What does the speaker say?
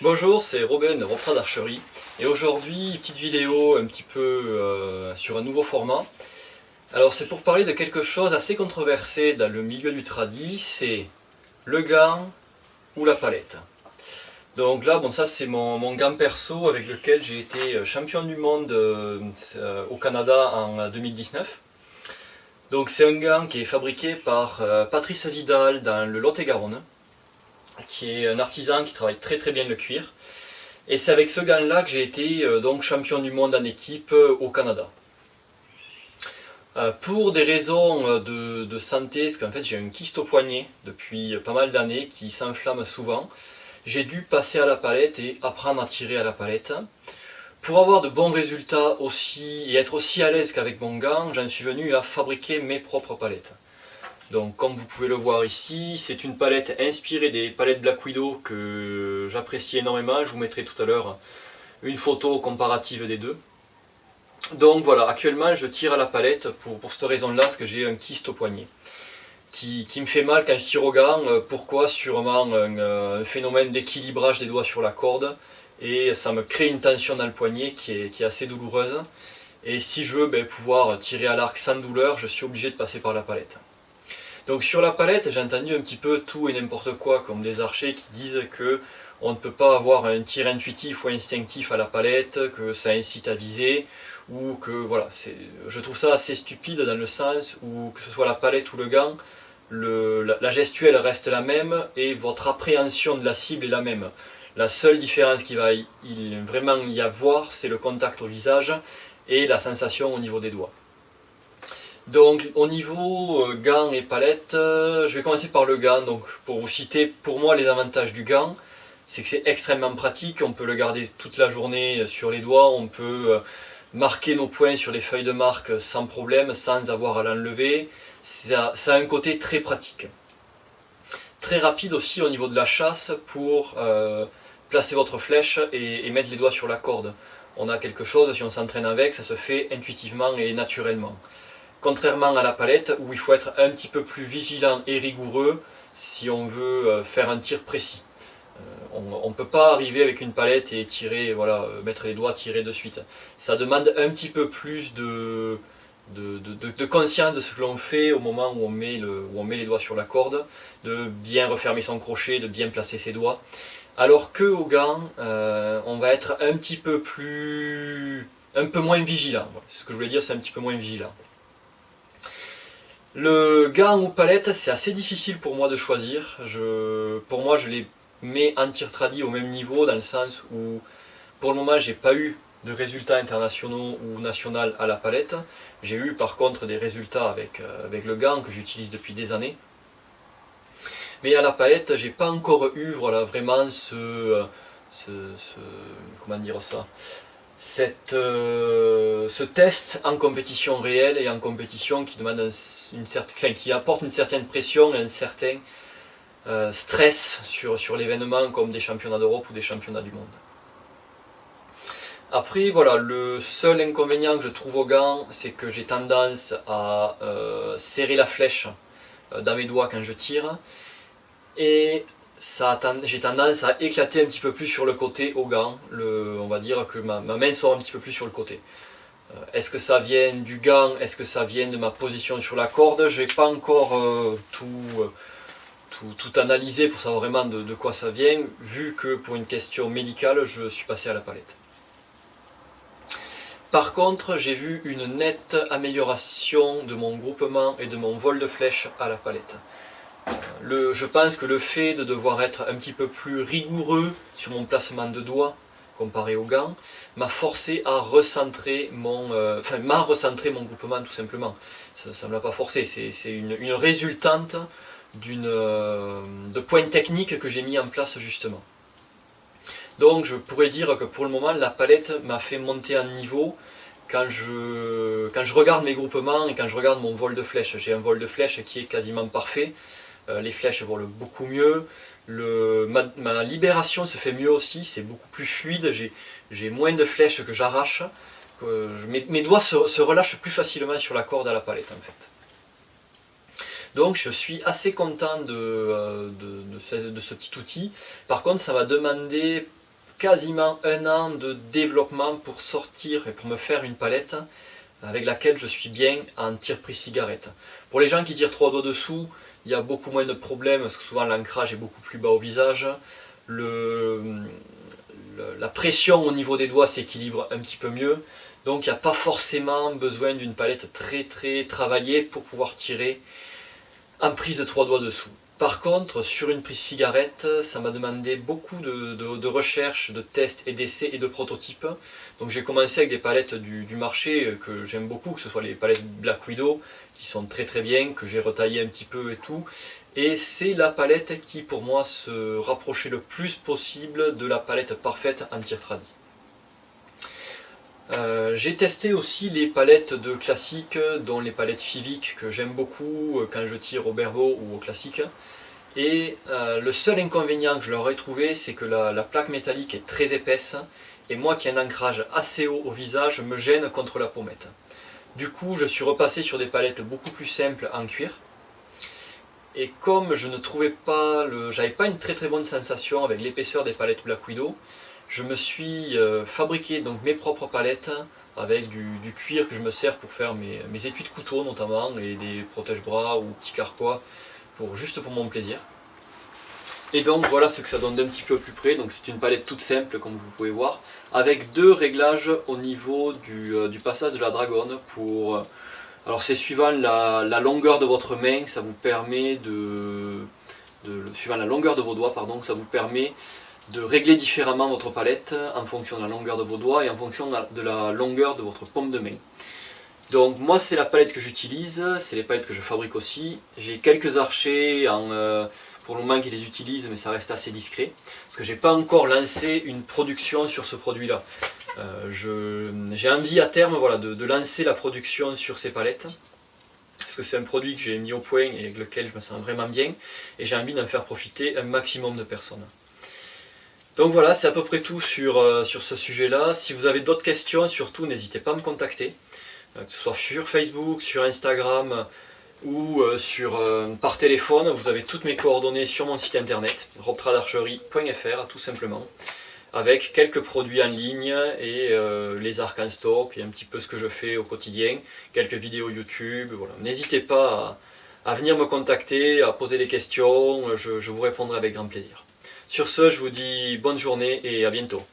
Bonjour, c'est Robin de Rotrad Archerie et aujourd'hui, petite vidéo un petit peu sur un nouveau format. Alors c'est pour parler de quelque chose assez controversé dans le milieu du tradi, c'est le gant ou la palette. Donc là, bon, ça c'est mon gant perso avec lequel j'ai été champion du monde au Canada en 2019. Donc c'est un gant qui est fabriqué par Patrice Vidal dans le Lot-et-Garonne, qui est un artisan qui travaille très très bien le cuir. Et c'est avec ce gant-là que j'ai été donc champion du monde en équipe au Canada. Pour des raisons de santé, parce qu'en fait j'ai un kyste au poignet depuis pas mal d'années qui s'enflamme souvent, j'ai dû passer à la palette et apprendre à tirer à la palette. Pour avoir de bons résultats aussi et être aussi à l'aise qu'avec mon gant, j'en suis venu à fabriquer mes propres palettes. Donc comme vous pouvez le voir ici, c'est une palette inspirée des palettes Black Widow que j'apprécie énormément. Je vous mettrai tout à l'heure une photo comparative des deux. Donc voilà, actuellement je tire à la palette pour cette raison-là, parce que j'ai un kyste au poignet qui me fait mal quand je tire au gant. Pourquoi? Sûrement un phénomène d'équilibrage des doigts sur la corde, et ça me crée une tension dans le poignet qui est assez douloureuse. Et si je veux pouvoir tirer à l'arc sans douleur, je suis obligé de passer par la palette. Donc sur la palette, j'ai entendu un petit peu tout et n'importe quoi, comme des archers qui disent que on ne peut pas avoir un tir intuitif ou instinctif à la palette, que ça incite à viser, ou que voilà, je trouve ça assez stupide dans le sens où que ce soit la palette ou le gant, la gestuelle reste la même et votre appréhension de la cible est la même. La seule différence qu'il va vraiment y avoir, c'est le contact au visage et la sensation au niveau des doigts. Donc au niveau gants et palette, je vais commencer par le gant. Donc pour vous citer pour moi les avantages du gant, c'est que c'est extrêmement pratique, on peut le garder toute la journée sur les doigts, on peut marquer nos points sur les feuilles de marque sans problème, sans avoir à l'enlever. Ça a un côté très pratique. Très rapide aussi au niveau de la chasse pour placer votre flèche et mettre les doigts sur la corde. On a quelque chose, si on s'entraîne avec, ça se fait intuitivement et naturellement. Contrairement à la palette où il faut être un petit peu plus vigilant et rigoureux si on veut faire un tir précis. On ne peut pas arriver avec une palette et tirer, voilà, mettre les doigts, tirer de suite. Ça demande un petit peu plus de conscience de ce que l'on fait au moment où on met les doigts sur la corde, de bien refermer son crochet, de bien placer ses doigts. Alors que au gant, on va être un peu moins vigilant. Ce que je voulais dire, c'est un petit peu moins vigilant. Le gant ou palette, c'est assez difficile pour moi de choisir. Pour moi, je les mets en tir tradi au même niveau, dans le sens où, pour le moment, j'ai pas eu de résultats internationaux ou nationaux à la palette. J'ai eu par contre des résultats avec le gant que j'utilise depuis des années. Mais à la palette, j'ai pas encore eu voilà, vraiment comment dire ça, ce test en compétition réelle et en compétition qui demande qui apporte une certaine pression et un certain stress sur l'événement, comme des championnats d'Europe ou des championnats du monde. Après voilà, le seul inconvénient que je trouve au gant, c'est que j'ai tendance à serrer la flèche dans mes doigts quand je tire, et j'ai tendance à éclater un petit peu plus sur le côté au gant. On va dire que ma main sort un petit peu plus sur le côté. Est-ce que ça vient du gant? Est-ce que ça vient de ma position sur la corde? Je n'ai pas encore tout analysé pour savoir vraiment de quoi ça vient, vu que pour une question médicale, je suis passé à la palette. Par contre, j'ai vu une nette amélioration de mon groupement et de mon vol de flèche à la palette. Je pense que le fait de devoir être un petit peu plus rigoureux sur mon placement de doigts comparé au gant m'a forcé à recentrer m'a recentré mon groupement tout simplement. Ça ne m'a pas forcé, c'est une résultante de points techniques que j'ai mis en place justement. Donc je pourrais dire que pour le moment la palette m'a fait monter en niveau quand je regarde mes groupements et quand je regarde mon vol de flèche. J'ai un vol de flèche qui est quasiment parfait. Les flèches volent beaucoup mieux, ma libération se fait mieux aussi, c'est beaucoup plus fluide, j'ai moins de flèches que j'arrache, mes doigts se relâchent plus facilement sur la corde à la palette en fait. Donc je suis assez content de ce petit outil. Par contre, ça va demander quasiment 1 an de développement pour sortir et pour me faire une palette avec laquelle je suis bien en tire-prise cigarette. Pour les gens qui tirent 3 doigts dessous, il y a beaucoup moins de problèmes parce que souvent l'ancrage est beaucoup plus bas au visage. La pression au niveau des doigts s'équilibre un petit peu mieux. Donc il n'y a pas forcément besoin d'une palette très travaillée pour pouvoir tirer en prise de 3 doigts dessous. Par contre, sur une prise cigarette, ça m'a demandé beaucoup de recherche, de tests et d'essais et de prototypes. Donc j'ai commencé avec des palettes du marché que j'aime beaucoup, que ce soit les palettes Black Widow, qui sont très bien, que j'ai retaillées un petit peu et tout. Et c'est la palette qui pour moi se rapprochait le plus possible de la palette parfaite en tir tradi. J'ai testé aussi les palettes de classique, dont les palettes Fivic que j'aime beaucoup quand je tire au Berbo ou au classique. Et le seul inconvénient que je leur ai trouvé, c'est que la plaque métallique est très épaisse et moi qui ai un ancrage assez haut au visage, me gêne contre la pommette. Du coup, je suis repassé sur des palettes beaucoup plus simples en cuir. Et comme je ne trouvais pas, j'avais pas une très bonne sensation avec l'épaisseur des palettes Black Widow, je me suis fabriqué donc mes propres palettes avec du cuir que je me sers pour faire mes étuis de couteau notamment, et des protège-bras ou petits carquois, juste pour mon plaisir. Et donc voilà ce que ça donne d'un petit peu plus près. Donc c'est une palette toute simple comme vous pouvez voir, avec 2 réglages au niveau du passage de la dragonne pour... Alors c'est suivant la longueur de votre main, ça vous permet suivant la longueur de vos doigts, pardon, ça vous permet de régler différemment votre palette en fonction de la longueur de vos doigts et en fonction de la longueur de votre paume de main. Donc moi c'est la palette que j'utilise, c'est les palettes que je fabrique aussi. J'ai quelques archers pour le moment qui les utilisent, mais ça reste assez discret. Parce que j'ai pas encore lancé une production sur ce produit-là. J'ai envie à terme voilà, de lancer la production sur ces palettes. Parce que c'est un produit que j'ai mis au point et avec lequel je me sens vraiment bien. Et j'ai envie d'en faire profiter un maximum de personnes. Donc voilà, c'est à peu près tout sur ce sujet-là. Si vous avez d'autres questions, surtout n'hésitez pas à me contacter. Que ce soit sur Facebook, sur Instagram ou par téléphone. Vous avez toutes mes coordonnées sur mon site internet, robtradarcherie.fr tout simplement, avec quelques produits en ligne et les arcs en stock et un petit peu ce que je fais au quotidien, quelques vidéos YouTube. Voilà. N'hésitez pas à venir me contacter, à poser des questions, je vous répondrai avec grand plaisir. Sur ce, je vous dis bonne journée et à bientôt.